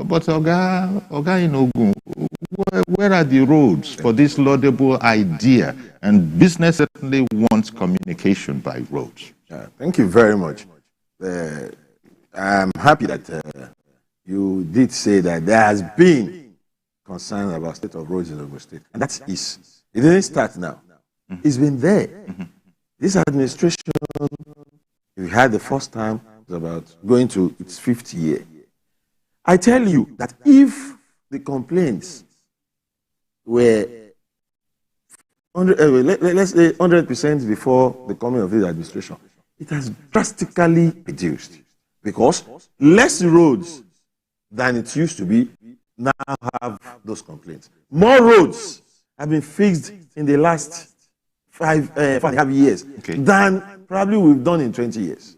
But Oga in Ogun, where are the roads for this laudable idea? And business certainly wants communication by roads. Thank you very much. I'm happy that you did say that there has been concern about state of roads in Ogun State. And it didn't start now. It's been there. This administration, we had the first time, it was about going to its 5th year. I tell you that if the complaints were let's say 100% before the coming of this administration, it has drastically reduced because less roads than it used to be now have those complaints. More roads have been fixed in the last 5.5 years than probably we've done in 20 years.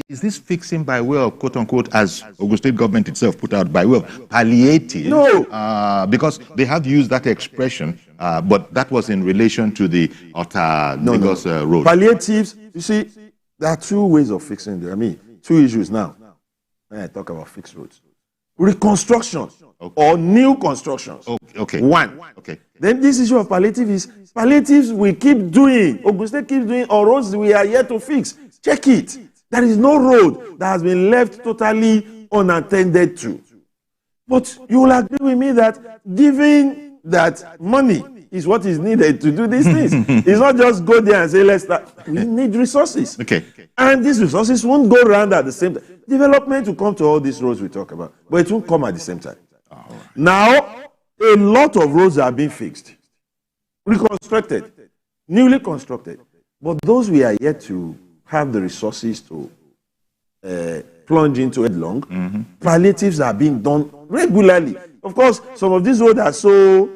Is this fixing by way of quote unquote, as Ogun State government itself put out, by way of palliative? No. Because they have used that expression, but that was in relation to the Lagos road. Palliatives, you see, there are two ways of fixing them. I mean, two issues now when I talk about fixed roads. Reconstruction or new constructions. One. Then this issue of palliatives we keep doing. Ogun State keeps doing, or roads we are yet to fix. Check it. There is no road that has been left totally unattended to. But you will agree with me that given that money is what is needed to do these things, it's not just go there and say, let's start. We need resources. And these resources won't go around at the same time. Development will come to all these roads we talk about, but it won't come at the same time. Now, a lot of roads are being fixed, reconstructed, newly constructed. But those we are yet to have the resources to plunge into headlong, palliatives are being done regularly. Of course, some of these roads are so,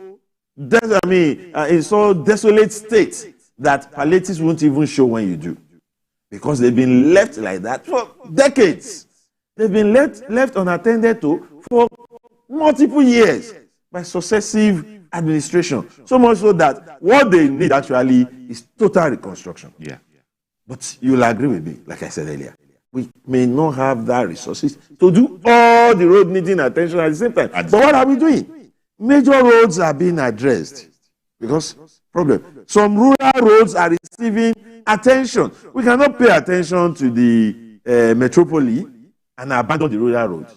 in so desolate state that palliatives won't even show when you do. Because they've been left like that for decades. They've been left unattended to for multiple years by successive administration. So much so that what they need actually is total reconstruction. But you'll agree with me, like I said earlier, we may not have that resources to do all the road needing attention at the same time. But what are we doing? Major roads are being addressed because some rural roads are receiving attention. We cannot pay attention to the metropole and abandon the rural roads.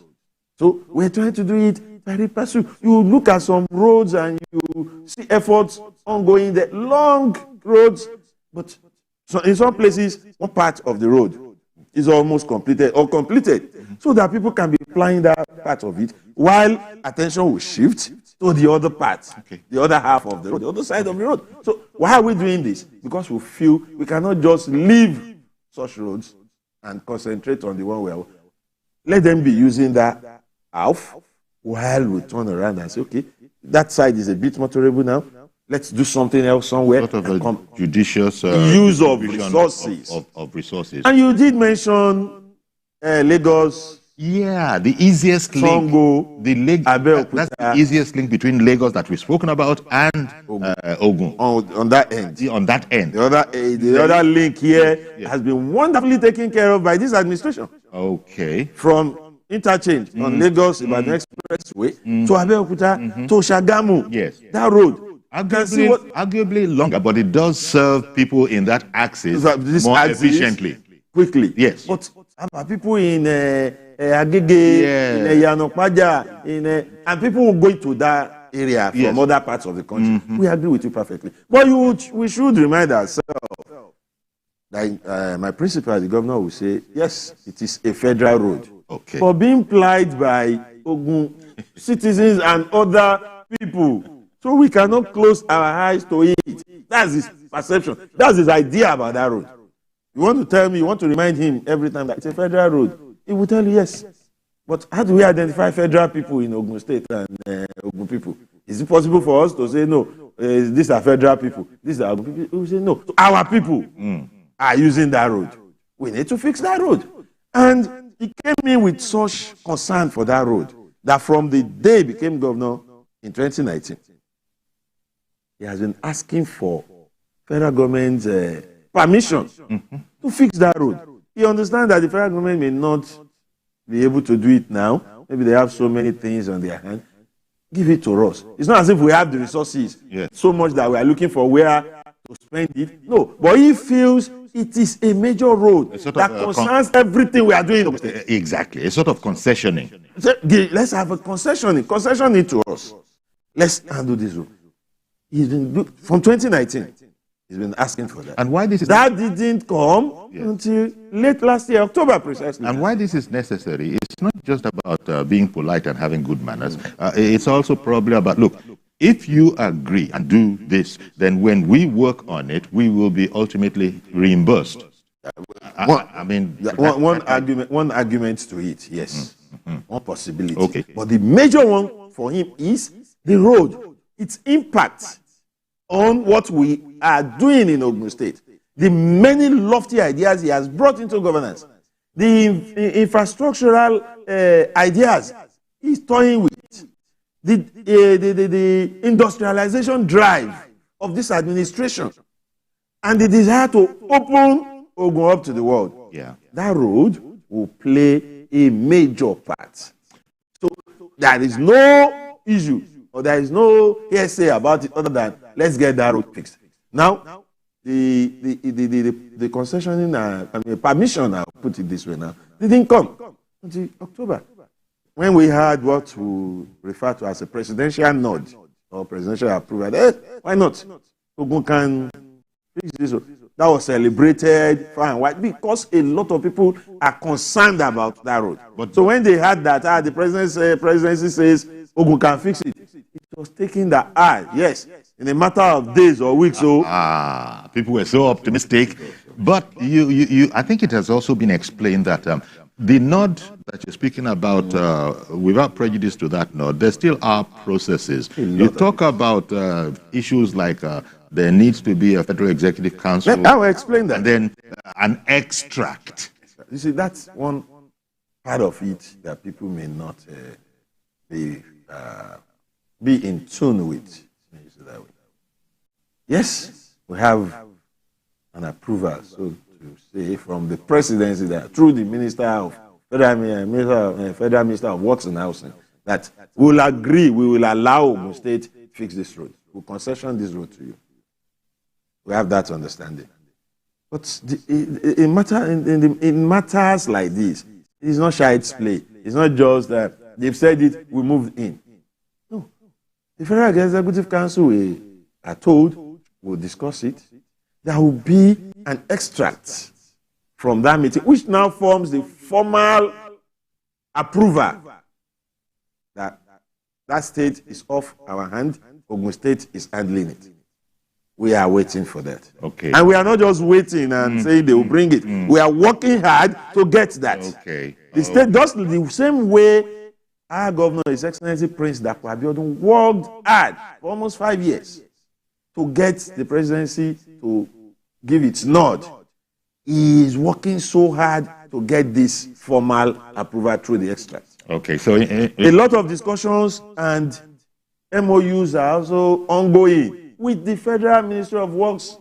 So we're trying to do it by pursuit. You look at some roads and you see efforts ongoing there, long roads, but in some places, one part of the road is almost completed or completed, so that people can be applying that part of it, while attention will shift to the other part, the other half of the road, the other side of the road. So why are we doing this? Because we feel we cannot just leave such roads and concentrate on the one we are. Let them be using that half while we turn around and say, okay, that side is a bit motorable now. Let's do something else somewhere. Sort of a judicious use of resources. Of resources. And you did mention Lagos. Yeah, the easiest link. That's the easiest link between Lagos that we've spoken about and Ogun. On that end. On that end. The other link here has been wonderfully taken care of by this administration. From interchange on Lagos Ibadan Expressway to Abeokuta to Shagamu. That road. Arguably longer, but it does serve people in that axis more efficiently. Quickly. Yes. But people in Agege, in Yanokpaja, and people who go to that area from other parts of the country. We agree with you perfectly. But we should remind ourselves that my principal, the governor, will say, yes, it is a federal road. For being plied by Ogun citizens and other people. So we cannot close our eyes to it. That's his perception. That's his idea about that road. You want to tell me, you want to remind him every time that it's a federal road. He will tell you yes. But how do we identify federal people in Ogun State and Ogun people? Is it possible for us to say, no, these are federal people, these are Ogun people? We will say, no, our people are using that road. We need to fix that road. And he came in with such concern for that road that from the day he became governor in 2019, he has been asking for federal government's permission to fix that road. He understands that the federal government may not be able to do it now. Maybe they have so many things on their hand. Give it to us. It's not as if we have the resources so much that we are looking for where to spend it. No, but he feels it is a major road that concerns everything we are doing. Exactly, a sort of concessioning. Let's have a concessioning. Concession it to us. Let's handle this road. He's been from 2019. He's been asking for that. And why this is that didn't come until late last year, October precisely. And why this is necessary, it's not just about being polite and having good manners. It's also probably about, look, if you agree and do this, then when we work on it, we will be ultimately reimbursed. One argument to it, yes. One possibility. Okay. But the major one for him is the road, its impact on what we are doing in Ogun State, the many lofty ideas he has brought into governance, the infrastructural ideas he's toying with, the industrialization drive of this administration, and the desire to open Ogun up to the world. Yeah. That road will play a major part. So there is no issue or there is no hearsay about it other than let's get that road fixed. Now, the concessioning, permission, I'll put it this way now, didn't come until October, when we had what we refer to as a presidential nod or presidential approval. Why not? Ogun can fix this. That was celebrated far and wide because a lot of people are concerned about that road. So when they had that, the presidency says Ogun can fix it. It was taking that, yes, in a matter of days or weeks. So people were so optimistic. But I think it has also been explained that the nod that you're speaking about, without prejudice to that nod, there still are processes. You talk about issues like there needs to be a Federal Executive Council. I will explain that. And then an extract. You see, that's one part of it that people may not be in tune with. Yes, we have an approval, so to say, from the presidency that through the Federal Minister of Works and Housing, that we will agree, we will allow Ogun State to fix this road. We'll concession this road to you. We have that understanding. But in matters like this, it's not child's play. It's not just that they've said it, we moved in. No. The Federal Executive Council, we are told, will discuss it. There will be an extract from that meeting, which now forms the formal approval that that state is off our hand, Ogun State is handling it. We are waiting for that. Okay. And we are not just waiting and saying they will bring it. We are working hard to get that. Okay. The state does the same way our governor, His Excellency Prince Dapo Abiodun, worked hard for almost 5 years to get the presidency to give its nod. He is working so hard to get this formal approval through the extract. Okay. So a lot of discussions and MOUs are also ongoing with the Federal Ministry of Works,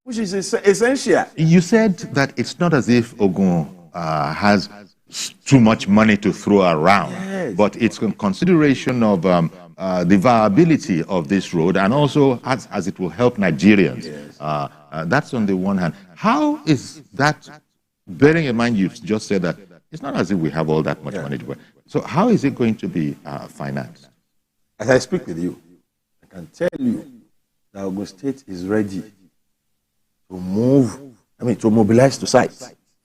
which is essential. You said that it's not as if Ogun has too much money to throw around, but it's in consideration of the viability of this road and also as it will help Nigerians. That's on the one hand. How is that, bearing in mind you've just said that it's not as if we have all that much money to work. So how is it going to be financed? As I speak with you, I can tell you that Ogun State is ready to mobilize to site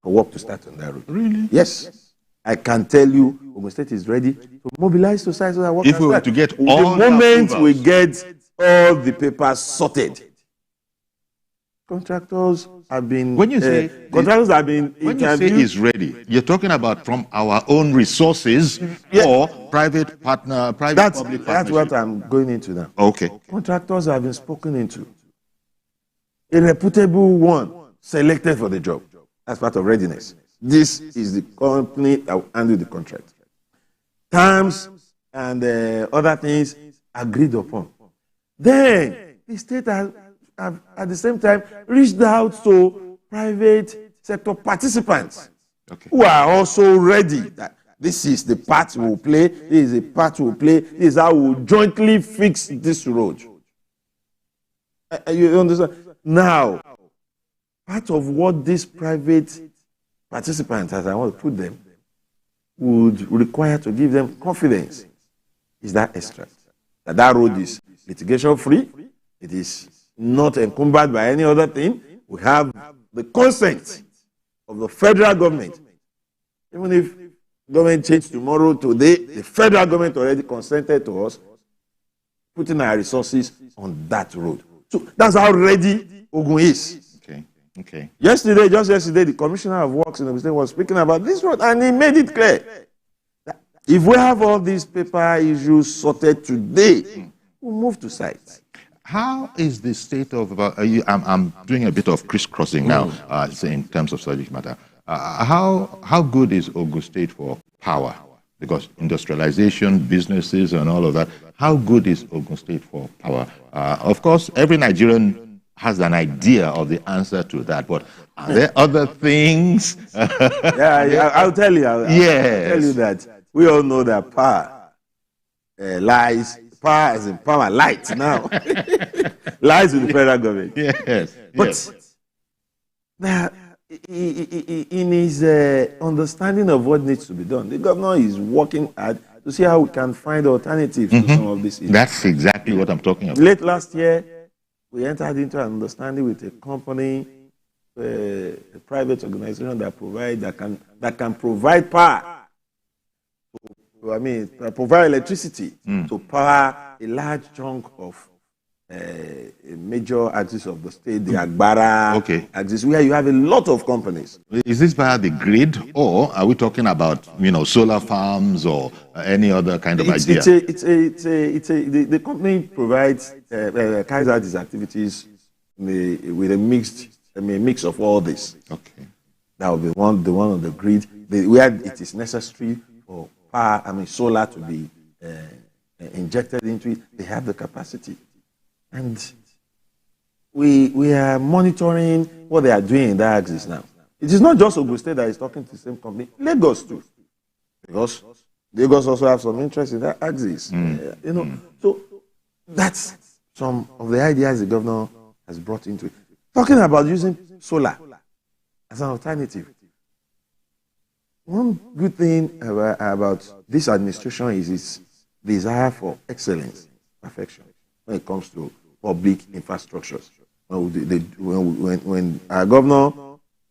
for work to start on that road. Really? Yes. I can tell you Ogun State is ready to mobilize to site so that work can start. If we were to get all the moment we get all the papers sorted. Contractors have been when you say when you say is ready, you're talking about from our own resources or private public partnership. That's what I'm going into now. Okay. Contractors have been spoken into. A reputable one selected for the job as part of readiness. This is the company that will handle the contract. Terms and other things agreed upon. Then the state have at the same time reached out to private sector participants who are also ready. This is the part we will play. This is the part we will play. This is how we will jointly fix this road. You understand? Now, part of what this private participants, as I want to put them, would require to give them confidence is that extract. That road is litigation free. It is not encumbered by any other thing. We have the consent of the federal government. Even if government change tomorrow, today, the federal government already consented to us putting our resources on that road. So that's how ready Ogun is. Okay. Just yesterday, the Commissioner of Works in the state was speaking about this road, and he made it clear that if we have all these paper issues sorted today, we'll move to site. How is the state of? I'm doing a bit of crisscrossing now, in terms of subject matter. How good is Ogun State for power? Because industrialization, businesses, and all of that. How good is Ogun State for power? Of course, every Nigerian has an idea of the answer to that, but are there other things? I'll tell you. I'll tell you that we all know that power lies. Power is in power, light now lies with the federal government. Yes, but in his understanding of what needs to be done, the governor is working hard to see how we can find alternatives to some of these issues. That's exactly what I'm talking about. Late last year, we entered into an understanding with a company, a private organization that can provide power. Provide electricity to power a large chunk of a major axis of the state, the Agbara axis, where you have a lot of companies. Is this via the grid, or are we talking about solar farms or any other kind of idea? The company provides carries out these activities with a mix of all this. Okay, that will be the one on the grid where it is necessary for power. Solar to be injected into it. They have the capacity. And we are monitoring what they are doing in that axis now. It is not just Ogun State that is talking to the same company. Lagos too. Because Lagos also have some interest in that axis. So that's some of the ideas the governor has brought into it. Talking about using solar as an alternative. One good thing about this administration is its desire for excellence, perfection, when it comes to public infrastructures. When our governor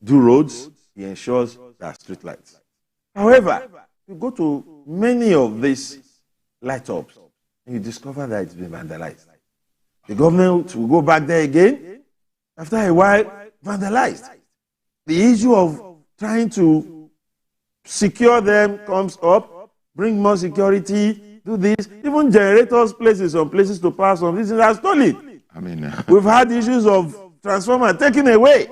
do roads, he ensures there are street lights. However, you go to many of these light-ups and you discover that it's been vandalized. The government will go back there again, after a while, vandalized. The issue of trying to secure them comes up, bring more security, do this. Even generators places some places to power some things are stolen. We've had issues of transformer taken away.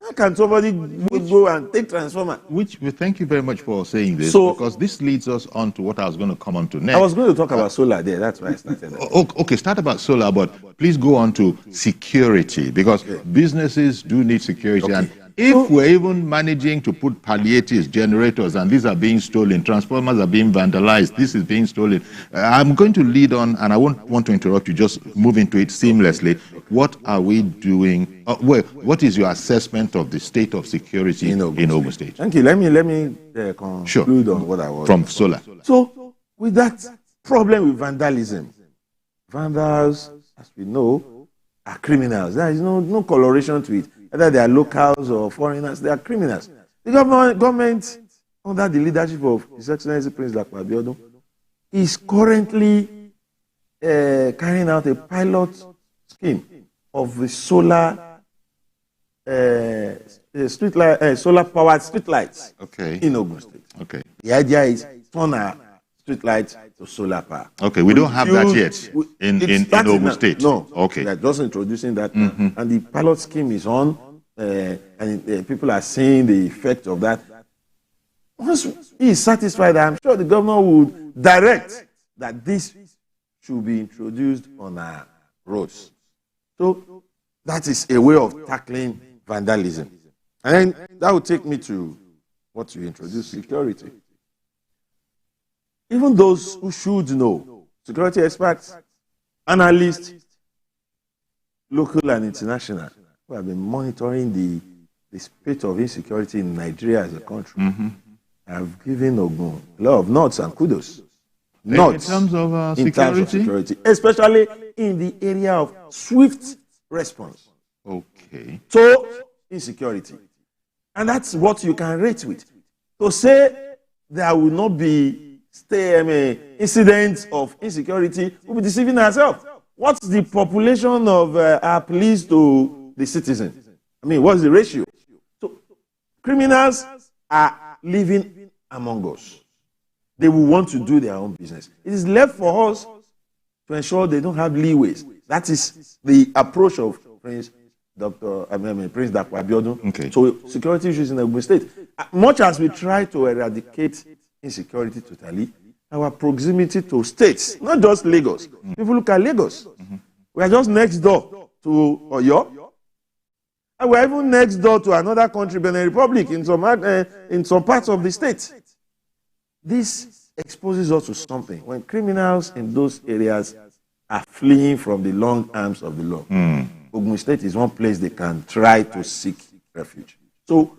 How can somebody go and take transformer? Which we thank you very much for saying this, because this leads us on to what I was going to come on to next. I was going to talk about solar there. That's why I started. Okay, start about solar, but please go on to security, because businesses do need security. And if we're even managing to put palliatives, generators, and these are being stolen, transformers are being vandalized, this is being stolen, I'm going to lead on, and I won't want to interrupt you, just move into it seamlessly. What are we doing? What is your assessment of the state of security in Ogun State? Thank you. Let me conclude on what I was from solar. So, with that problem with vandalism, vandals, as we know, are criminals. There is no coloration to it. Whether they are locals or foreigners, they are criminals. The government, under the leadership of His Excellency Prince Dr. Abiodun, is currently carrying out a pilot scheme of the solar solar-powered streetlights in Ogun State. Okay. The idea is turn our streetlights to solar power. Okay, we don't have that yet in Ogun State. No. Okay. We are just introducing that now. And the pilot scheme is on, and people are seeing the effect of that. Once he is satisfied, I'm sure the governor would direct that this should be introduced on our roads. So that is a way of tackling vandalism. And then that will take me to what you introduced, security. even those who should know, security experts, analysts, local and international, who have been monitoring the state of insecurity in Nigeria as a country, have given Ogun a lot of nods and kudos. Nods in terms of security, especially in the area of swift response. Okay. So, insecurity. And that's what you can rate with. To say there will not be incidents of insecurity, we'll be deceiving ourselves. What's the population of our police to the citizens? I mean, what's the ratio? So, criminals are living among us. They will want to do their own business. It is left for us to ensure they don't have leeways. That is the approach of Prince Dapo Abiodun. Okay. So security issues in Ogun State. Much as we try to eradicate insecurity totally, our proximity to states, not just Lagos. People look at Lagos. We are just next door to Oyo. And we are even next door to another country, Benin Republic, in some parts of the state. This exposes us to something. When criminals in those areas are fleeing from the long arms of the law, Ogun State is one place they can try to seek refuge. So,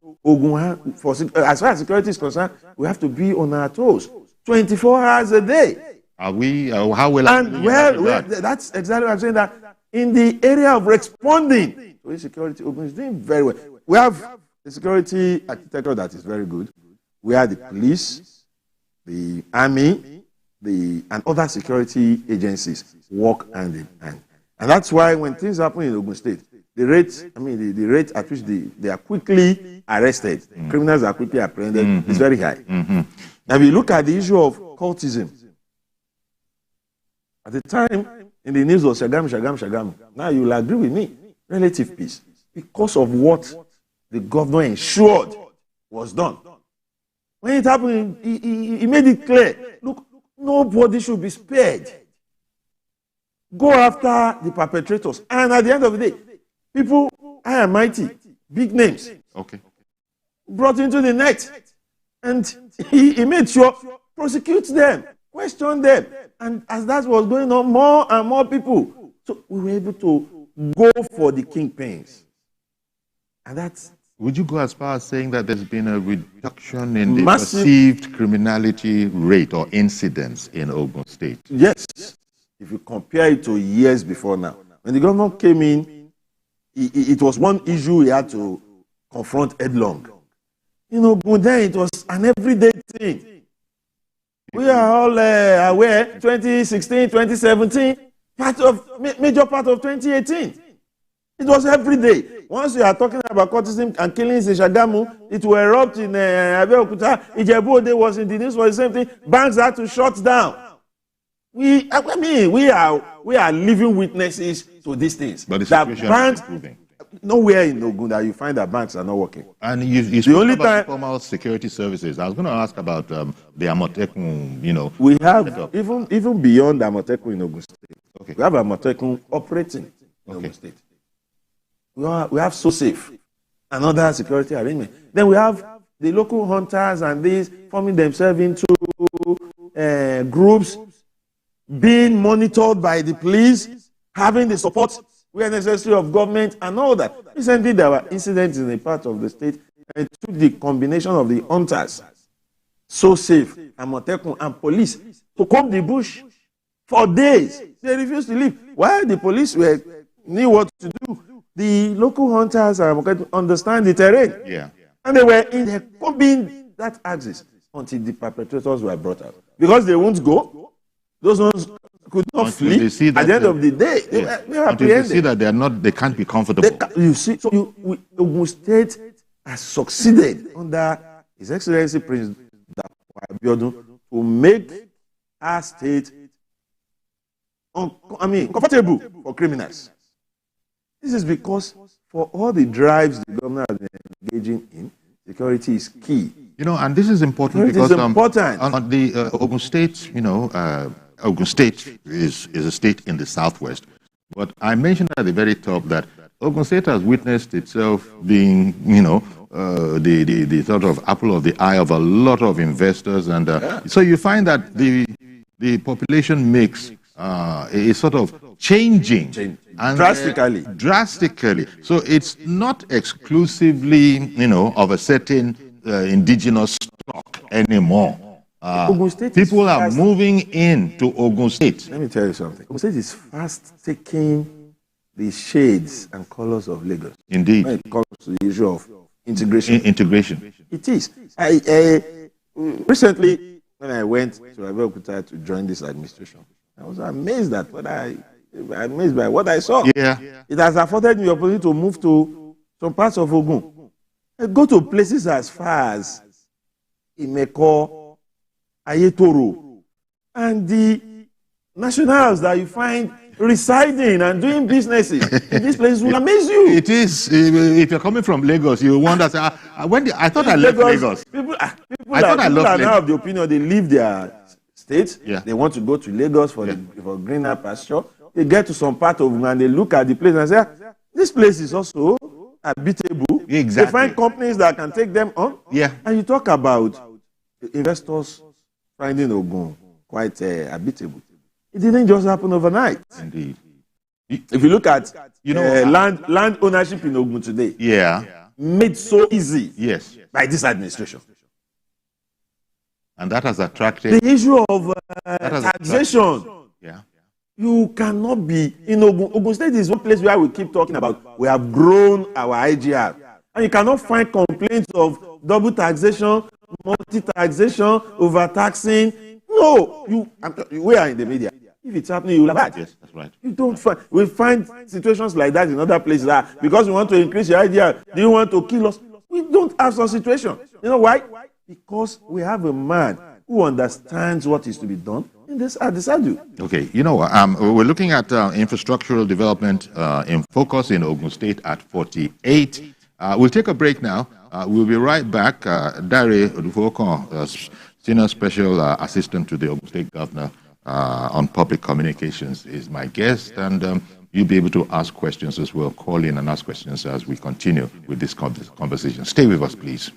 as far as security is concerned, we have to be on our toes 24 hours a day. Are we? How will? And that's exactly what I'm saying. That in the area of responding to insecurity, Ogun is doing very well. We have a security architecture that is very good. We have the police, the army, and other security agencies work hand in hand. And that's why when things happen in Ogun State, the rate at which they are quickly arrested, criminals are quickly apprehended, is very high. Now, if you look at the issue of cultism, at the time in the news was Shagam. Now you will agree with me, relative peace, because of what the governor ensured was done. When it happened, he made it clear, look, nobody should be spared. Go after the perpetrators. And at the end of the day, people, high and mighty, big names, brought into the net. And he made sure, prosecute them, question them. And as that was going on, more and more people. So we were able to go for the kingpins. And that's... Would you go as far as saying that there's been a reduction in the perceived criminality rate or incidence in Ogun State? Yes. If you compare it to years before now. When the government came in, it was one issue he had to confront headlong. But then it was an everyday thing. We are all aware, 2016, 2017, major part of 2018. It was every day. Once you are talking about cultism and killings in Shagamu, it will erupt in Abeokuta. Ijebu-Ode was in the news for the same thing. Banks had to shut down. We are living witnesses to these things. But the situation is improving. Nowhere in Ogun that you find that banks are not working. And you spoke about formal security services. I was going to ask about the Amotekun, We have, even beyond the Amotekun in Ogun State, we have Amotekun operating in Ogun State. We have SoSafe and other security arrangements. Then we have the local hunters and these forming themselves into groups, being monitored by the police, having the support where necessary of government and all that. Recently, there were incidents in a part of the state and it took the combination of the hunters, SoSafe, Amotekun, and police to comb the bush for days. They refused to leave. While the police knew what to do, the local hunters understand the terrain. Yeah. And they were in there combing that axis until the perpetrators were brought out. Because they won't go, those ones could not flee. At the end of the day, they were apprehended. They see that they can't be comfortable. Ogun State has succeeded under His Excellency Prince Dapo Abiodun to make our state comfortable for criminals. This is because for all the drives the government has been engaging in, security is key. And this is important because on the Ogun State, Ogun State is a state in the southwest. But I mentioned at the very top that Ogun State has witnessed itself being, the sort of apple of the eye of a lot of investors, and so you find that the population mix is sort of changing. And, drastically. So it's not exclusively, of a certain indigenous stock anymore. People are moving into Ogun State. Let me tell you something. Ogun State is fast taking the shades and colors of Lagos. Indeed. When it comes to the issue of integration. Integration. It is. Recently, when I went to Abeokuta to join this administration, I was amazed by what I saw. Yeah. It has afforded me the opportunity to move to some parts of Ogun. I go to places as far as Imeko, Ayetoro, and the nationals that you find residing and doing businesses in these places will amaze you. It is. If you're coming from Lagos, you wonder, I thought I left Lagos. People are now of the opinion they leave their states. Yeah. They want to go to Lagos for greener pasture. They get to some part of Ogun and they look at the place and say, this place is also habitable. Exactly. They find companies that can take them on. Yeah. And you talk about investors finding Ogun quite habitable. It didn't just happen overnight. Indeed. If you look at land ownership in Ogun today, made so easy by this administration. And that has attracted the issue of taxation. You cannot be in Ogun. Ogun State is one place where we keep talking about we have grown our IGR. And you cannot find complaints of double taxation, multi-taxation, overtaxing. No, we are in the media. If it's happening, you will have that. Yes, that's right. You don't find. We find situations like that in other places. Because we want to increase your IGR, do you want to kill us? We don't have such situation. You know why? Because we have a man who understands what is to be done in this Adisadu. Okay, we're looking at infrastructural development in focus in Ogun State at 48. We'll take a break now. We'll be right back. Dare Odufokon, Senior Special Assistant to the Ogun State Governor on Public Communications, is my guest, and you'll be able to ask questions as well. Call in and ask questions as we continue with this conversation. Stay with us, please.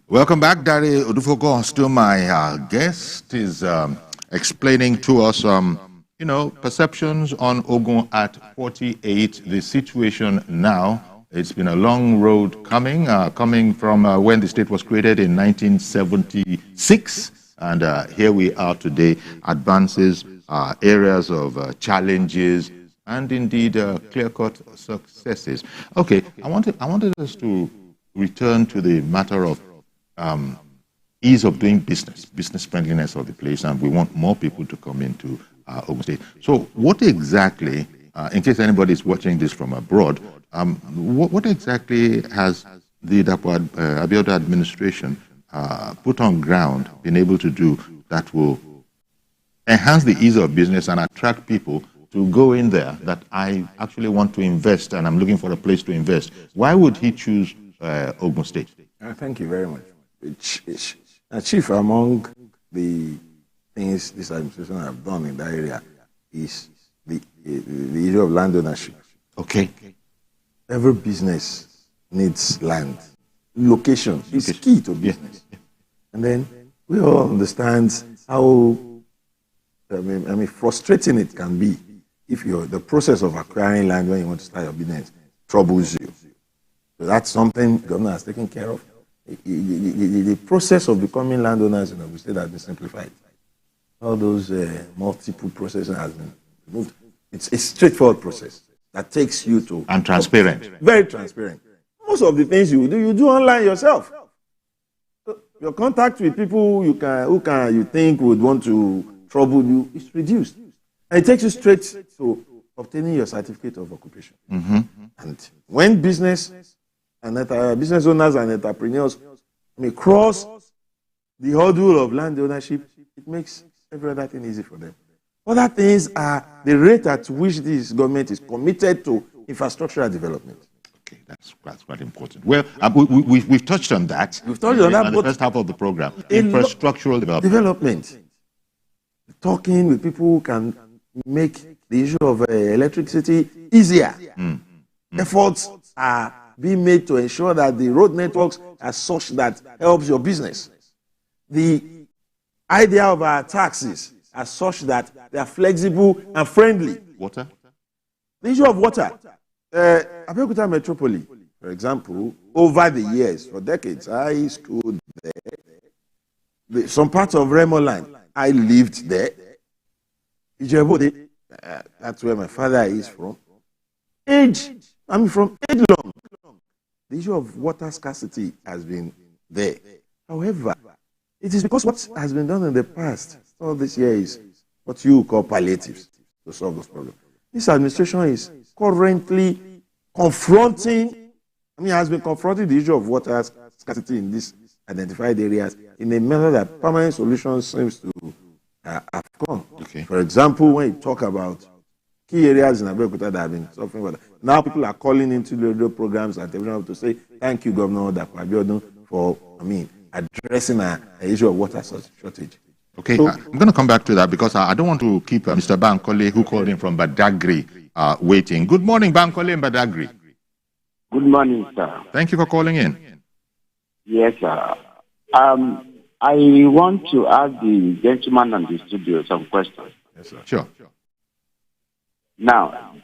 Welcome back. Dare Odufokon, still my guest, is explaining to us, perceptions on Ogun at 48, the situation now. It's been a long road coming from when the state was created in 1976. And here we are today, advances, areas of challenges, and indeed clear-cut successes. Okay, I wanted us to return to the matter of ease of doing business friendliness of the place, and we want more people to come into Ogun State. So what exactly, in case anybody is watching this from abroad, what exactly has the Abiodun administration put on ground, been able to do that will enhance the ease of business and attract people to go in there, that I actually want to invest and I'm looking for a place to invest? Why would he choose Ogun State? Thank you very much. Chief, among the things this administration have done in that area is the issue of land ownership. Okay. Every business needs land. Location is key to business. Yeah. And then we all understand how frustrating it can be if the process of acquiring land when you want to start your business troubles you. So that's something the government has taken care of. The process of becoming landowners in Ogun State has been simplified. all those multiple processes has been removed. It's a straightforward process that takes you to... And transparent. Very transparent. Most of the things you do online yourself. Your contact with people you think would want to trouble you is reduced. And it takes you straight to obtaining your certificate of occupation. Mm-hmm. And when business owners and entrepreneurs may cross the hurdle of land ownership, it makes every other thing easy for them. Other things are the rate at which this government is committed to infrastructural development. Okay, that's quite important. Well, we've touched on that. We've touched on that, in the first half of the program. Infrastructural development. Talking with people who can make the issue of electricity easier. Efforts are being made to ensure that the road networks are such that helps your business. The idea of our taxes are such that they are flexible and friendly. Water? The issue of water. Abeokuta Metropolis, for example, over the years, for decades, I schooled there. Some parts of Remo land, I lived there. Ijebu, that's where my father is from. I'm from age long. The issue of water scarcity has been there. However, it is because what has been done in the past, all this year, is what you call palliatives to solve this problem. This administration is currently has been confronting the issue of water scarcity in these identified areas in a manner that permanent solutions seems to have come. Okay. For example, when you talk about key areas in Abeokuta that have been suffering water, now people are calling into the radio programs and television to say, thank you, Governor Dapo Abiodun, for addressing an issue of water shortage. Okay, so, I'm going to come back to that because I don't want to keep Mr. Bankole, who called in from Badagry, waiting. Good morning, Bankole and Badagry. Good morning, sir. Thank you for calling in. Yes, sir. I want to ask the gentleman on the studio some questions. Yes, sir. Sure. Now,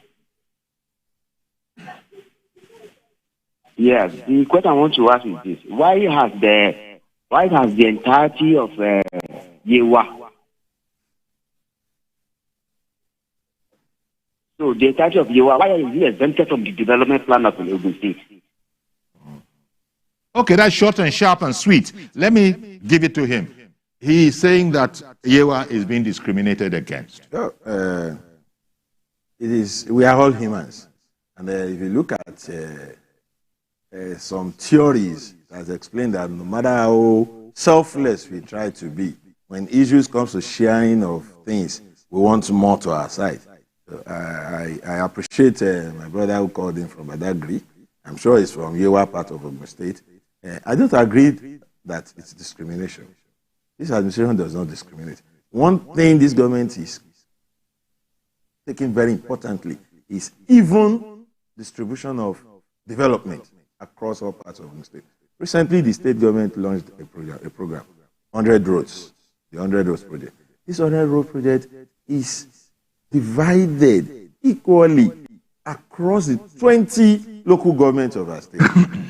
yes, the question I want to ask is this: why has the entirety of Yewa, so the entirety of Yewa, why is it exempted from the development plan of Ogun State? Okay, that's short and sharp and sweet. Let me give it to him. He is saying that Yewa is being discriminated against. We are all humans. And if you look at some theories that explain that no matter how selfless we try to be, when issues comes to sharing of things, we want more to our side. So I appreciate my brother who called in from Badagry. I'm sure he's from Yewa part of Ogun State. I don't agree that it's discrimination. This administration does not discriminate. One thing this government is taking very importantly is even distribution of development across all parts of the state. Recently, the state government launched a program, 100 roads, the 100 roads project. This 100 road project is divided equally across the 20 local governments of our state.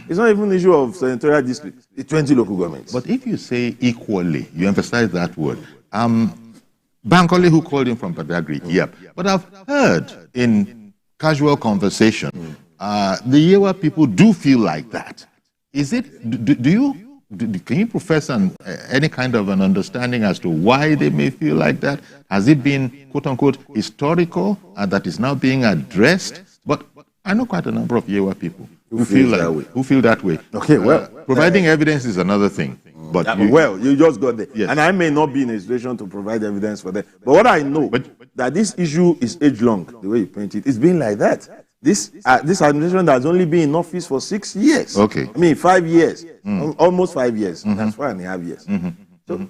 It's not even an issue of senatorial district, the 20 local governments. But if you say equally, you emphasize that word. Bankole, who called in from Badagry, yep. But I've heard in casual conversation, the Yewa people do feel like that. Is it, can you profess any kind of an understanding as to why they may feel like that? Has it been, quote unquote, historical and that is now being addressed? But I know quite a number of Yewa people who feel that way. Okay, well. Providing evidence is another thing. But you just got there. Yes. And I may not be in a situation to provide evidence for that. But what I know, that this issue is age-long, the way you paint it. It's been like that. This administration has only been in office for 6 years. Okay. 5 years. Almost 5 years. That's 5.5 years. So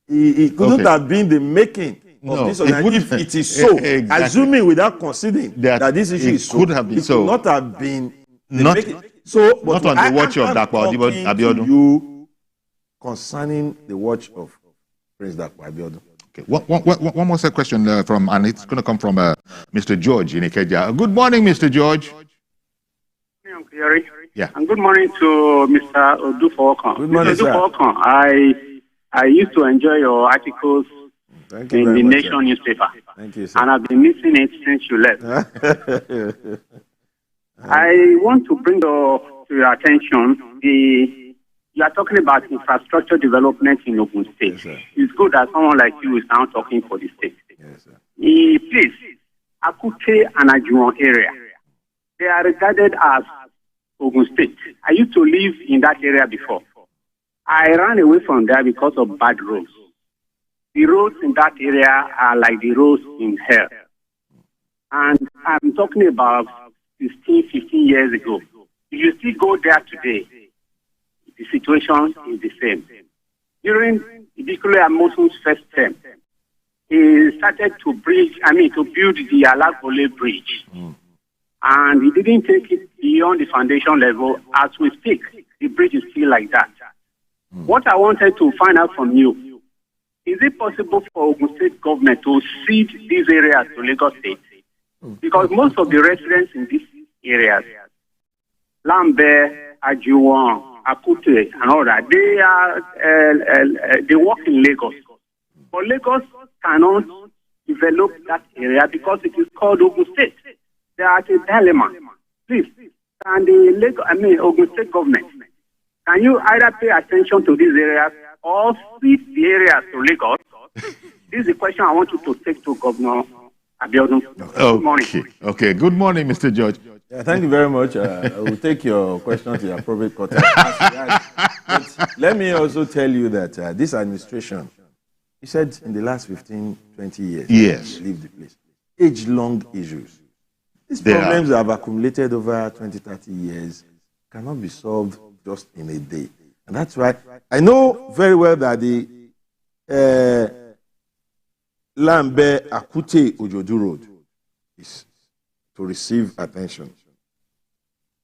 it couldn't have been the making of this if it is so. Exactly. Assuming without considering that this issue is so, could have been so. Could not have been not on the watch of Dapo Abiodun. You concerning the watch of President Dapo Abiodun. Okay. One more question from, and it's going to come from Mr. George in Ikeja. Good morning, Mr. George. Yeah. And good morning to Mr. Odufo-Okan. Good morning, Mr. Odufo-Okan, I used to enjoy your articles in the Nation newspaper. Thank you, sir. And I've been missing it since you left. I want to bring to your attention you are talking about infrastructure development in Ogun State. Yes, it's good that someone like you is now talking for the state. Yes, sir. Please, Akute and Ajuwon area, they are regarded as Ogun State. I used to live in that area before. I ran away from there because of bad roads. The roads in that area are like the roads in hell. And I'm talking about 16, 15 years ago. If you still go there today, the situation is the same. During particularly Amosun's first term, he started to build the Alagbole Bridge. And he didn't take it beyond the foundation level. As we speak, the bridge is still like that. What I wanted to find out from you, is it possible for Ogun State government to cede these areas to Lagos State? Because most of the residents in these areas, Lambe, Ajuwon, Akute, and all that, they work in Lagos. But Lagos cannot develop that area because it is called Ogun State. They are at a dilemma. Please, can the Ogun State government, can you either pay attention to these areas or cede the areas to Lagos? This is a question I want you to take to Governor Abiodun. Good morning. Okay. Good morning, Mr. George. Yeah, thank you very much. I will take your question to the appropriate court. But let me also tell you that this administration, he said in the last 15, 20 years, yes, leave the place. Age-long issues. These problems that have accumulated over 20, 30 years cannot be solved just in a day. And that's why I know very well that the Lambe Akute Ojodu Road is to receive attention.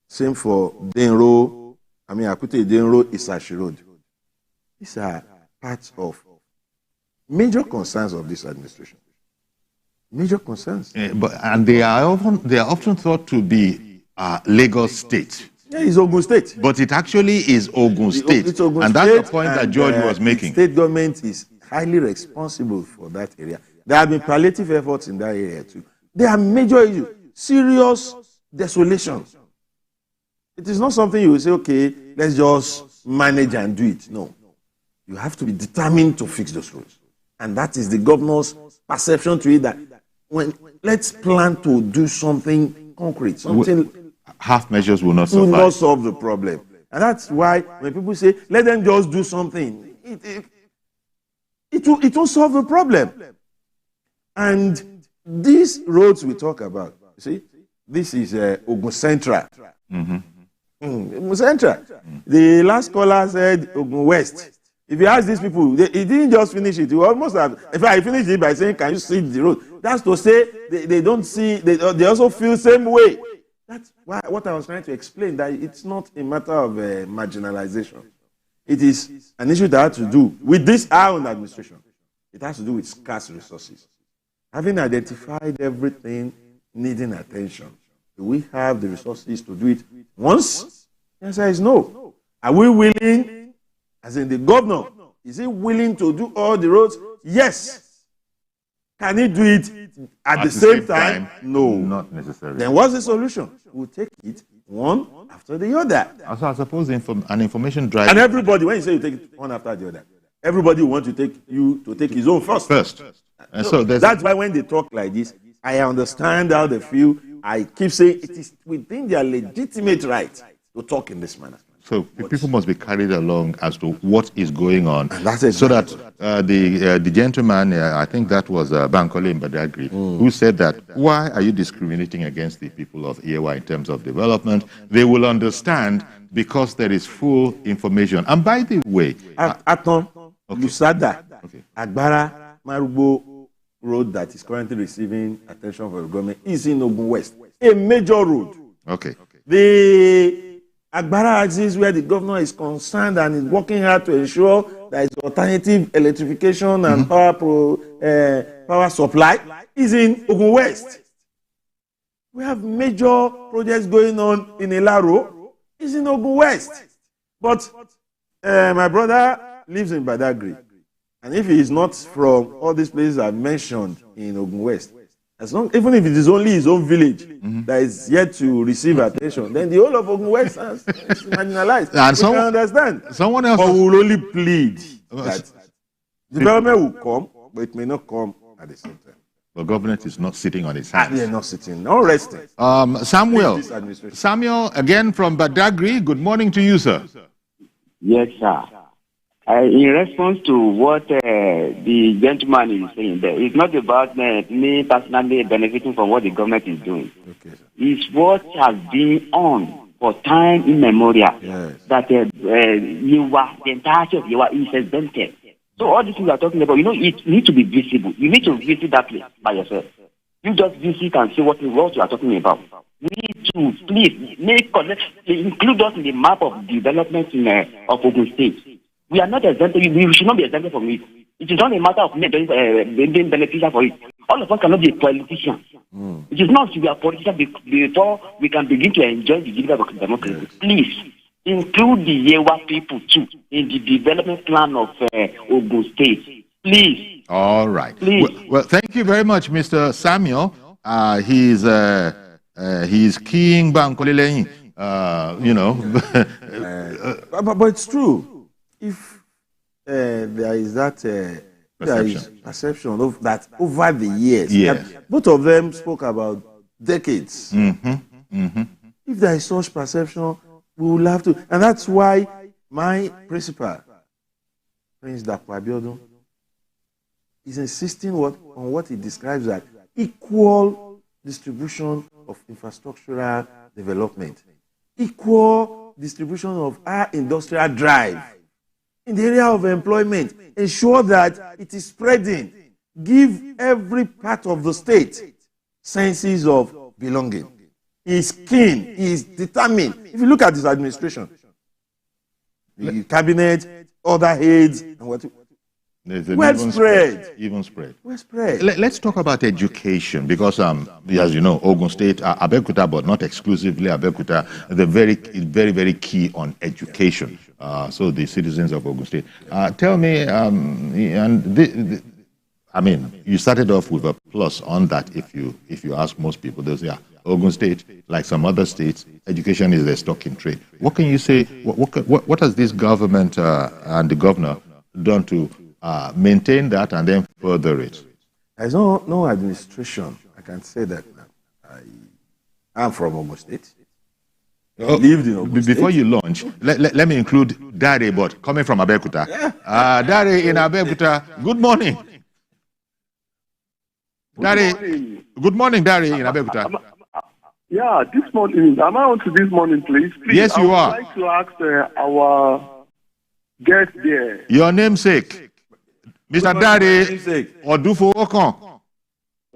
Same for Akute Denro Isashi Road. These are parts of major concerns of this administration. Major concerns. And they are often thought to be Lagos State. Yeah, it's Ogun State. But it actually is Ogun State. It's Ogun and State, that's the point that George was making. The state government is highly responsible for that area. There have been palliative efforts in that area too. There are major issues, serious desolation. It is not something you will say, okay, let's just manage and do it. No. You have to be determined to fix those roads. And that is the governor's perception to it, that let's plan to do something concrete, something. Half measures will not suffice. Will not solve the problem. And that's why when people say, let them just do something, it won't solve the problem. And these roads we talk about, you see, this is Ogun Central. Ogun Central. The last caller said Ogun West. If you ask these people, he didn't just finish it. He almost have. In fact, he finished it by saying, "Can you see the road?" That's to say they don't see. They also feel same way. That's why what I was trying to explain, that it's not a matter of marginalization. It is an issue that has to do with this our own administration. It has to do with scarce resources. Having identified everything needing attention, do we have the resources to do it once? The answer is no. Are we willing, as in the governor, is he willing to do all the roads? Yes. Can he do it at the same time? No. Not necessarily. Then what's the solution? We'll take it one after the other. Also, I suppose an information drive. And everybody, when you say you take it one after the other, everybody wants to take his own first. And so that's why when they talk like this, I understand how they feel. I keep saying it is within their legitimate right to talk in this manner. So people must be carried along as to what is going on. And that's exactly. So that the gentleman, I think that was Bankole Mbadagri, who said that, why are you discriminating against the people of Iyewa in terms of development? They will understand because there is full information. And by the way... Aton, Lusada, Agbara, Marubo road that is currently receiving attention from the government is in Ogun West. A major road. Okay. The Agbara axis, where the governor is concerned and is working hard to ensure there is alternative electrification and power supply, is in Ogun West. We have major projects going on in Ilaro, is in Ogun West. But my brother lives in Badagry, And if he is not from all these places I've mentioned in Ogun West, even if it is only his own village that is yet to receive attention, then the whole of Ogun West is marginalized. And we can understand. Someone else but we will only plead that development will come, but it may not come at the same time. The government is not sitting on its hands. They are not sitting, not resting. Samuel, again from Badagry, good morning to you, sir. Yes, sir. In response to what the gentleman is saying there, it's not about me personally benefiting from what the government is doing. Okay, it's what has been on for time immemorial. Yes. That the entirety of Yewa is exempted. So all these things we are talking about, it needs to be visible. You need to visit that place by yourself. You just visit and see what you are talking about. We need to please include us in the map of development of Ogun State. We are not exempted. We should not be exempted from it. It is not a matter of being beneficial for it. All of us cannot be politicians. It is not to be a politician before we can begin to enjoy the dividends of democracy. Please include the Yewa people too in the development plan of Ogun State. Please. All right. Please. Well, thank you very much, Mr. Samuel. He's keying Bankolelein. But it's true. If there is that perception of that over the years, both of them spoke about decades. If there is such perception, we will have to, and that's why my principal, Prince Dapo Abiodun, is insisting on what he describes as equal distribution of infrastructural development, equal distribution of our industrial drive. In the area of employment, ensure that it is spreading. Give every part of the state senses of belonging. He is keen, he is determined. If you look at his administration, the cabinet, other heads, and what even spread. Well spread. Let's talk about education, because as you know, Ogun State, Abeokuta, but not exclusively Abeokuta, they're very, very key on education. So the citizens of Ogun State. Tell me, you started off with a plus on that. If you ask most people, they'll say, Ogun State, like some other states, education is a stock in trade. What can you say? What has this government and the governor done to maintain that and then further it? There's no administration. I can say that I'm from Ogun State. Lived in Ogun Before State. you launch, let me include Dare, but coming from Abeokuta. Dare in Abeokuta, good morning. Good morning, Dare in Abeokuta. Yeah, this morning. Am I on to this morning, please? Yes, you are. I would like to ask our guest there. Your namesake, Mr. Dare Odufo Okan.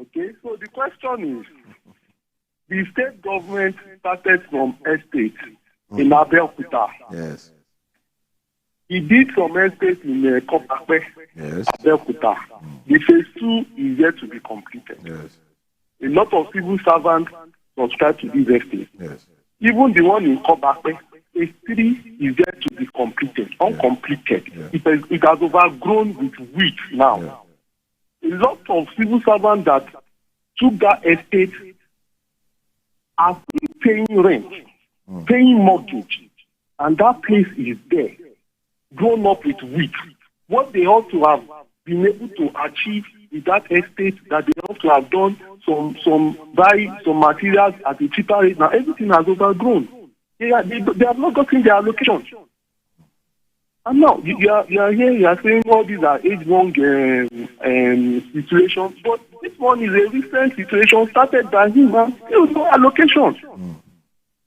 Okay, so the question is, the state government started from estate in Abeokuta. Yes. He did some estate in Kopape, Yes. Abeokuta. The phase 2 is yet to be completed. Yes. A lot of civil servants subscribe to this estate. Yes. Even the one in Kopape, phase 3 is yet to be completed, uncompleted. Yeah. It has overgrown with weeds now. Yeah. A lot of civil servants that took that estate are still paying rent, paying mortgage, and that place is there, grown up with weeds. What they ought to have been able to achieve with that estate, that they ought to have done buy some materials at a cheaper rate. Now everything has overgrown. They have not gotten their allocation. And now you are here, you are saying all these are age-long situations, but this one is a recent situation started by him, and there was no allocation.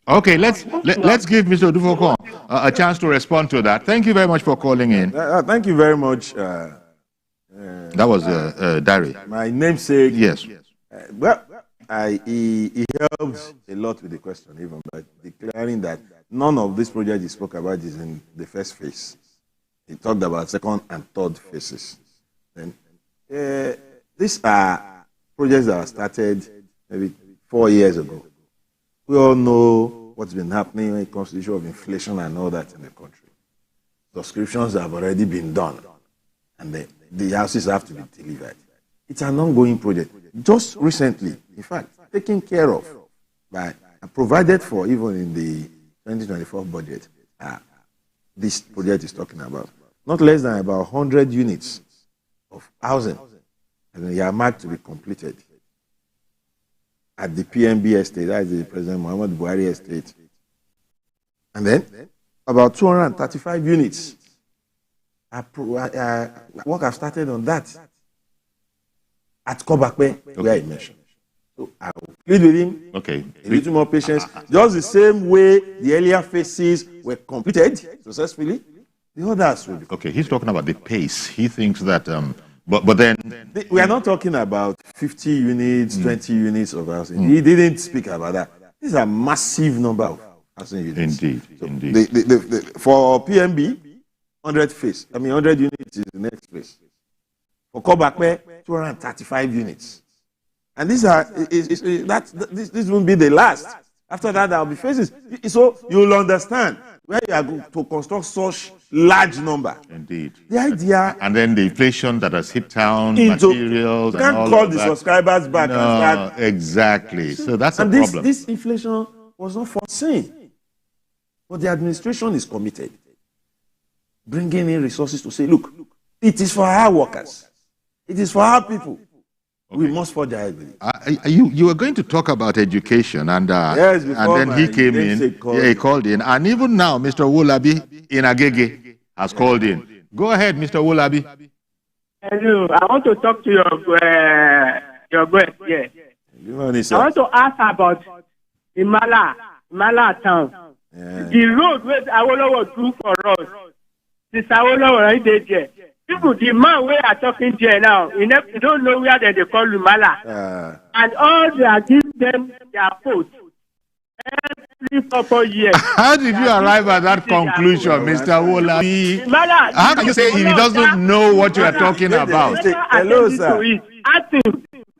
Okay, let's give Mr. Odufo a chance to respond to that. Thank you very much for calling in. Thank you very much. That was Dare. My namesake. Yes. He helped a lot with the question, even by declaring that none of this project he spoke about is in the first phase. He talked about second and third phases. Then these are projects that were started maybe 4 years ago. We all know what's been happening when it comes to the issue of inflation and all that in the country. Subscriptions have already been done. and then the houses have to be delivered. It's an ongoing project. Just recently, in fact, taken care of by and provided for even in the 2024 budget. This project is talking about not less than about 100 units of housing, and they are marked to be completed at the PMB estate, that is the President Muhammad Buhari estate. And then about 235 units. Work have started on that at Kobakwe, where I mentioned. So I will plead with him. Okay. A little more patience. Just the same way the earlier phases were completed successfully, the others will be. Okay, he's talking about the pace. He thinks that, but then we are not talking about 50 units, 20 units of housing. He didn't speak about that. This is a massive number of housing units. Indeed, so indeed. For PMB, 100 units is the next phase. For Kobakwe, 235 units. And these are this won't be the last. After that, there will be phases. So you'll understand where you are going to construct such large number. Indeed. The idea, and then the inflation that has hit town, materials, you can't and all call of the that. subscribers back No, and start. exactly. So that's a and problem. This inflation was not foreseen, but the administration is committed, bringing in resources to say, look, it is for our workers, it is for our people. We must forge ahead with it. You were going to talk about education, and yes, and then he came in. He called in, and even now, Mr. Wolabi in Agege has called in. Go ahead, Mr. Wolabi. Hello, I want to talk to your guest. Yeah. I want to ask about Imala town. Yeah. The road where Awolowo do for us. This Awolowo right there. People, the man we are talking to now, you don't know where they call Lumala. And all they are giving them their post every 4 years. How did you arrive at that conclusion, Mr. Wolabi? How can you say he doesn't know what you are talking about? Hello, sir.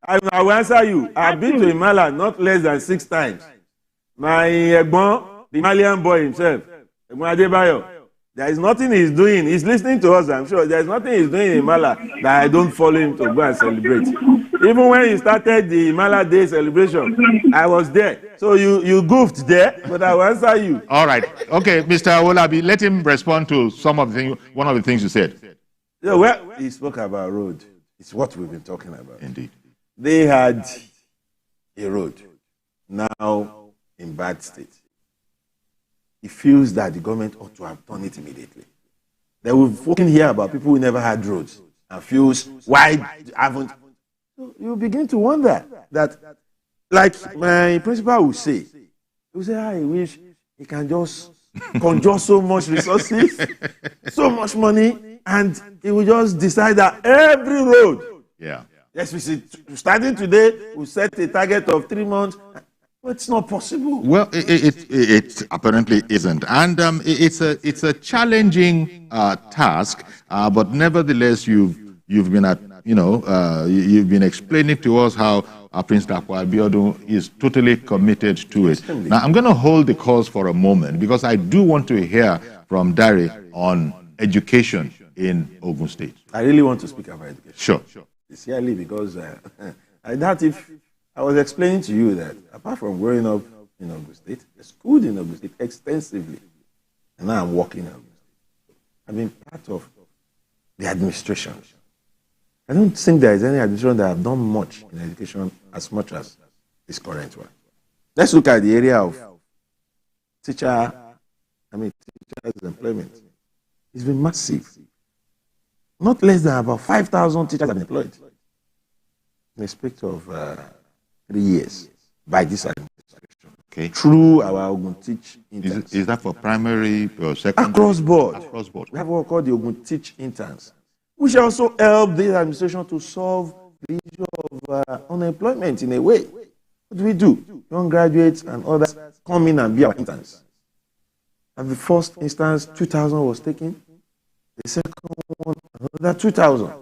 I will answer you. I've been to Imala not less than 6 times. My Egbon, the Malian boy himself, Egbon Adebayo, there is nothing he's doing. He's listening to us, I'm sure. There is nothing he's doing in Imala that I don't follow him to go and celebrate. Even when he started the Imala Day celebration, I was there. So you goofed there, but I will answer you. All right. Okay, Mr. Wolabi, let him respond to one of the things you said. Yeah, well, he spoke about road. It's what we've been talking about. Indeed. They had a road now in bad state. He feels that the government ought to have done it immediately. Then we've spoken here about people who never had roads and feels why haven't. So you begin to wonder that, like my principal would say, I wish he can just conjure so much resources, so much money, and he will just decide that every road. Yeah. Yes, we see. Starting today, we set a target of 3 months. But it's not possible. Well, it apparently isn't, and it's a challenging task. But nevertheless, you've been you've been explaining to us how Prince Dakwa Abiodun is totally committed to it. Now, I'm going to hold the calls for a moment because I do want to hear from Dare on education in Ogun State. I really want to speak about education. Sure. Sincerely, because I doubt if. I was explaining to you that apart from growing up in Ogun State, I schooled in Ogun State extensively. And now I'm working in Ogun State. I've been part of the administration. I don't think there is any administration that have done much in education as much as this current one. Let's look at the area of teachers' employment. It's been massive. Not less than about 5,000 teachers have been employed in respect of 3 years by this administration. Okay. Through our Ogun Teach interns. Is that for primary or secondary? Across board. Across board. We have what we call the Ogun Teach interns, which also help the administration to solve the issue of unemployment in a way. What do? Young graduates and others come in and be our interns. At the first instance, 2,000 was taken. The second one, another 2,000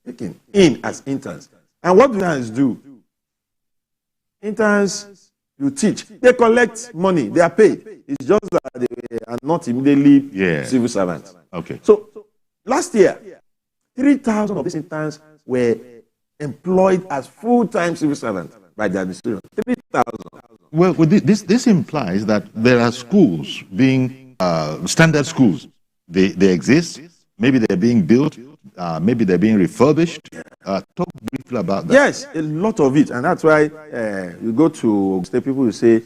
taken in as interns. And what do interns do? Interns, you teach. They collect money. They are paid. It's just that they are not immediately civil servants. Okay. So last year, 3,000 of these interns were employed as full-time civil servants by the administration. 3,000. Well, this implies that there are schools being standard schools. They exist. Maybe they're being built. Maybe they're being refurbished. Talk briefly about that. Yes, a lot of it, and that's why you go to state, people will say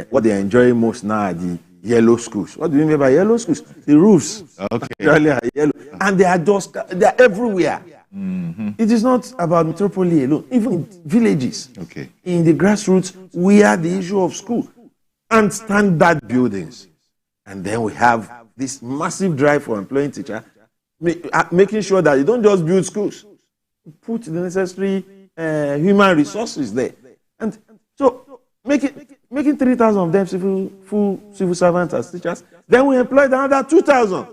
what they enjoy most now are the yellow schools. What do you mean by yellow schools? The roofs. Okay. Are yellow, and they're everywhere. Mm-hmm. It is not about metropolis alone. Even in villages, in the grassroots, we have the issue of school and standard buildings, and then we have this massive drive for employing teachers, making sure that you don't just build schools, put the necessary human resources there, and so making 3,000 of them full civil servants as teachers. Then we employed another 2,000.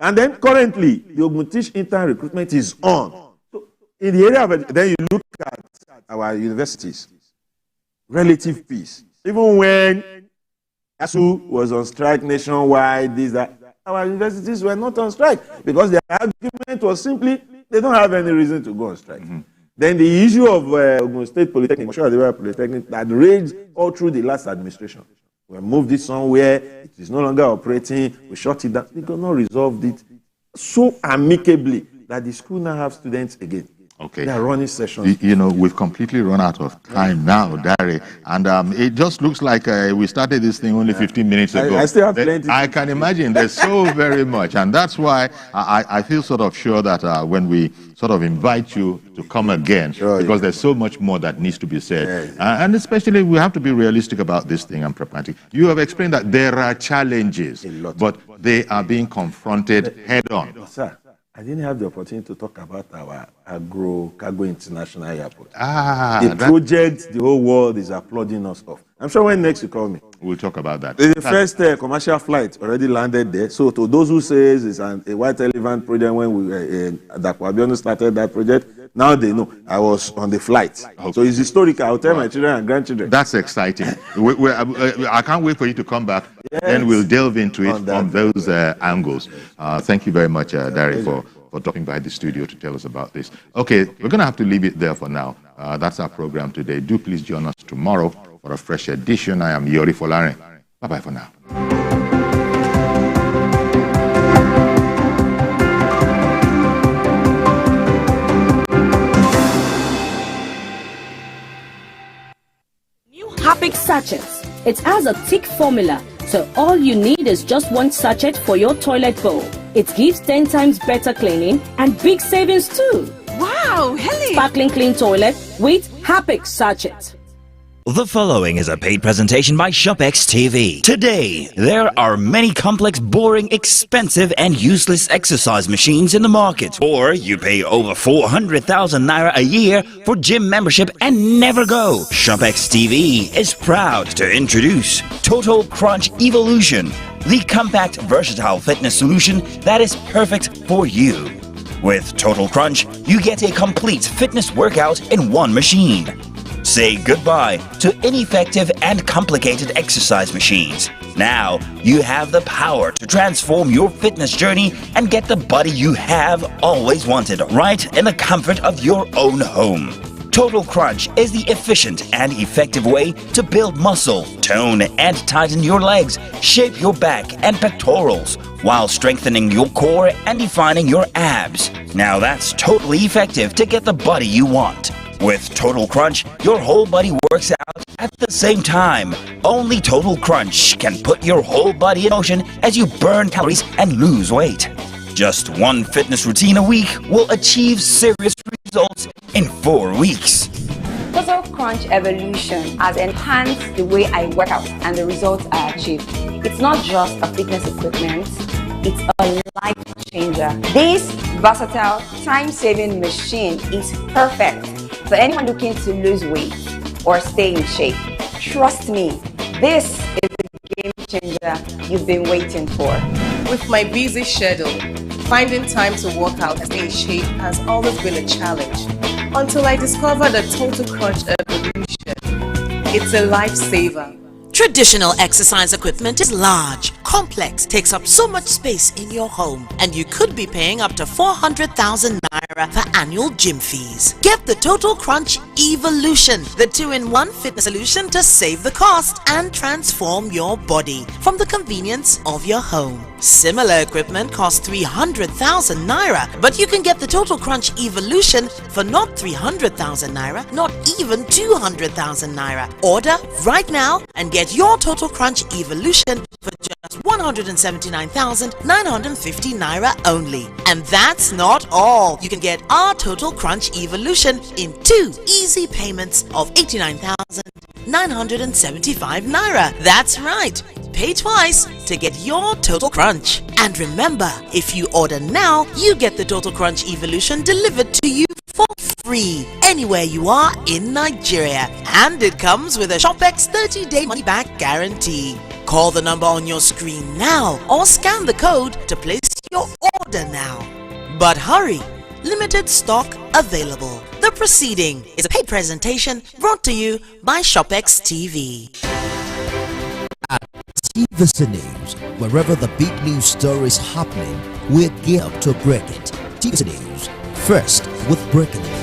And then currently, the Oguntish intern recruitment is on. So in the area of, then you look at our universities, relative peace. Even when ASU was on strike nationwide, our universities were not on strike because their argument was simply they don't have any reason to go on strike. Mm-hmm. Then the issue of Ogun State Polytechnic, Polytechnic, that raged all through the last administration. We moved it somewhere, it is no longer operating, we shut it down. We could not resolve it so amicably that the school now have students again. Okay. They are running sessions. You know, we've completely run out of time now, Dari. And it just looks like we started this thing only 15 minutes ago. I still have plenty. I can imagine there's so very much. And that's why I feel sort of sure that when we sort of invite you to come again, because there's so much more that needs to be said. And especially we have to be realistic about this thing and pragmatic. You have explained that there are challenges, but they are being confronted head on. Sir, I didn't have the opportunity to talk about our Cargo International Airport. The project the whole world is applauding us of. I'm sure when next you call me, we'll talk about that. The first commercial flight already landed there. So to those who say it's a white elephant project, when Dakwabionu started that project, now they know I was on the flight. Okay. So it's historical. I'll tell my children and grandchildren. That's exciting. I can't wait for you to come back. Yes. Then we'll delve into it from those angles. Thank you very much, Dari, for dropping by the studio to tell us about this. Okay, we're going to have to leave it there for now. That's our program today. Do please join us tomorrow for a fresh edition. I am Yori Folare. Bye-bye for now. Harpic sachets. It has a thick formula, so all you need is just one sachet for your toilet bowl. It gives 10 times better cleaning and big savings too. Wow, Helen! Sparkling clean toilet with Harpic sachet. The following is a paid presentation by ShopX TV. Today, there are many complex, boring, expensive and useless exercise machines in the market. Or you pay over 400,000 naira a year for gym membership and never go. ShopX TV is proud to introduce Total Crunch Evolution, the compact, versatile fitness solution that is perfect for you. With Total Crunch, you get a complete fitness workout in one machine. Say goodbye to ineffective and complicated exercise machines. Now, you have the power to transform your fitness journey and get the body you have always wanted right in the comfort of your own home. Total Crunch is the efficient and effective way to build muscle, tone and tighten your legs, shape your back and pectorals, while strengthening your core and defining your abs. Now that's totally effective to get the body you want. With Total Crunch, your whole body works out at the same time. Only Total Crunch can put your whole body in motion as you burn calories and lose weight. Just one fitness routine a week will achieve serious results in 4 weeks. Total Crunch Evolution has enhanced the way I work out and the results I achieve. It's not just a fitness equipment, it's a life changer. This versatile, time-saving machine is perfect for anyone looking to lose weight or stay in shape. Trust me, this is the game changer you've been waiting for. With my busy schedule, finding time to work out and stay in shape has always been a challenge. Until I discovered the Total Crunch Evolution. It's a lifesaver. Traditional exercise equipment is large, complex takes up so much space in your home, and you could be paying up to 400,000 naira for annual gym fees. Get the Total Crunch Evolution, the 2-in-1 fitness solution to save the cost and transform your body from the convenience of your home. Similar equipment costs 300,000 naira, but you can get the Total Crunch Evolution for not 300,000 naira, not even 200,000 naira. Order right now and get your Total Crunch Evolution for just 179,950 naira only. And that's not all. You can get our Total Crunch Evolution in 2 easy payments of 89,975 naira. That's right. Pay twice to get your Total Crunch. And remember, if you order now, you get the Total Crunch Evolution delivered to you for free anywhere you are in Nigeria. And it comes with a ShopEx 30-day money-back guarantee. Call the number on your screen now or scan the code to place your order now. But hurry, limited stock available. The proceeding is a paid presentation brought to you by ShopEx TV. At TVC News, wherever the big news story is happening, we're geared up to break it. TVC News, first with breaking news.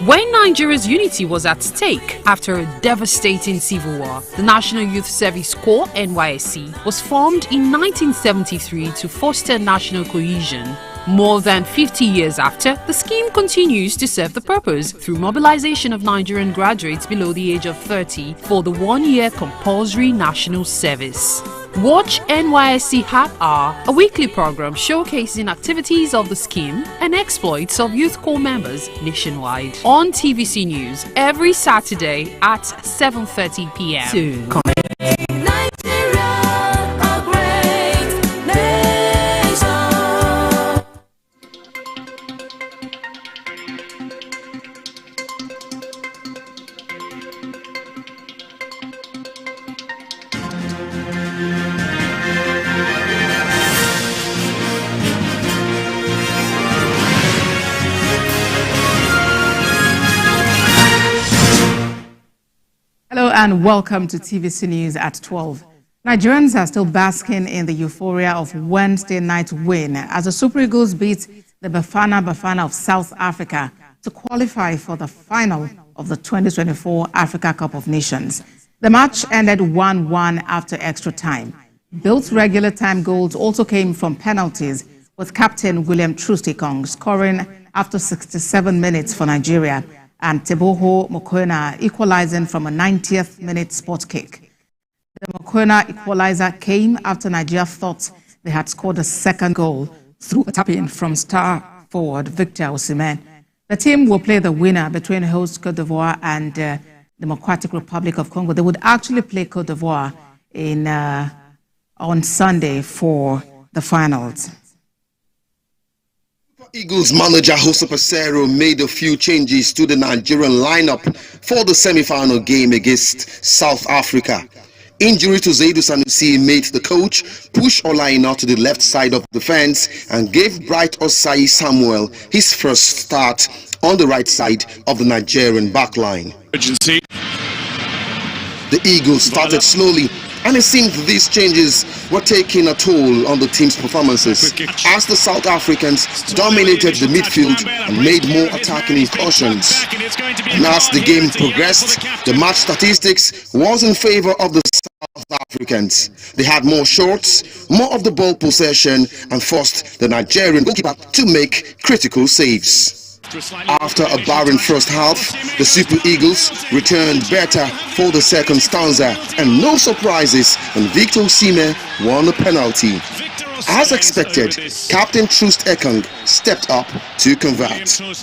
When Nigeria's unity was at stake after a devastating civil war, the National Youth Service Corps (NYSC) was formed in 1973 to foster national cohesion. More than 50 years after, the scheme continues to serve the purpose through mobilization of Nigerian graduates below the age of 30 for the one-year compulsory national service. Watch NYSC Hack Hour, a weekly program showcasing activities of the scheme and exploits of Youth Corps members nationwide. On TVC News every Saturday at 7:30 p.m. Soon. Hello and welcome to TVC News at 12. Nigerians are still basking in the euphoria of Wednesday night's win as the Super Eagles beat the Bafana of South Africa to qualify for the final of the 2024 Africa Cup of Nations. The match ended 1-1 after extra time. Both regular time goals also came from penalties, with captain William Troost-Ekong scoring after 67 minutes for Nigeria, and Teboho Mokoena equalizing from a 90th minute spot kick. The Mokoena equalizer came after Nigeria thought they had scored a second goal through a tap-in from star forward Victor Osimhen. The team will play the winner between host Cote d'Ivoire and the Democratic Republic of Congo. They would actually play Cote d'Ivoire on Sunday for the finals. Eagles manager Jose Peseiro made a few changes to the Nigerian lineup for the semi-final game against South Africa. Injury to Zaidu Sanusi made the coach push Olaina to the left side of the fence and gave Bright Osai Samuel his first start on the right side of the Nigerian backline. The Eagles started slowly, and it seemed these changes were taking a toll on the team's performances as the South Africans dominated the midfield and made more attacking incursions. And as the game progressed, the match statistics was in favor of the South Africans. They had more shots, more of the ball possession, and forced the Nigerian goalkeeper to make critical saves. After a barren first half, the Super Eagles returned better for the second stanza, and no surprises when Victor Osimhen won a penalty. As expected, Captain Troost-Ekong stepped up to convert. Straight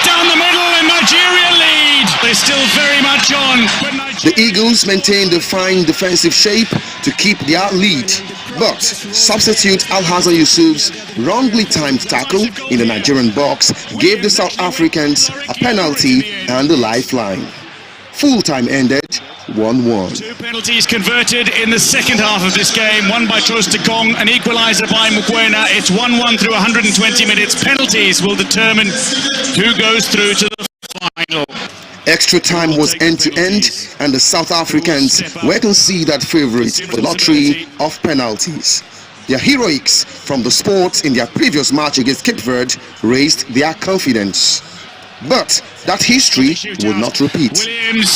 down the middle, and Nigeria lead. lead is still very much on. The Eagles maintained a fine defensive shape to keep their lead, but substitute Al-Hassan Yusuf's wrongly timed tackle in the Nigerian box gave the South Africans a penalty and a lifeline. Full-time ended 1-1. 2 penalties converted in the second half of this game, one by Trostekong, an equaliser by Mukwena. It's 1-1 through 120 minutes. Penalties will determine who goes through to the final. Extra time was end-to-end, and the South Africans were considered favourites for the lottery of penalties. Their heroics from the sport in their previous match against Cape Verde raised their confidence. But that history would not repeat. Williams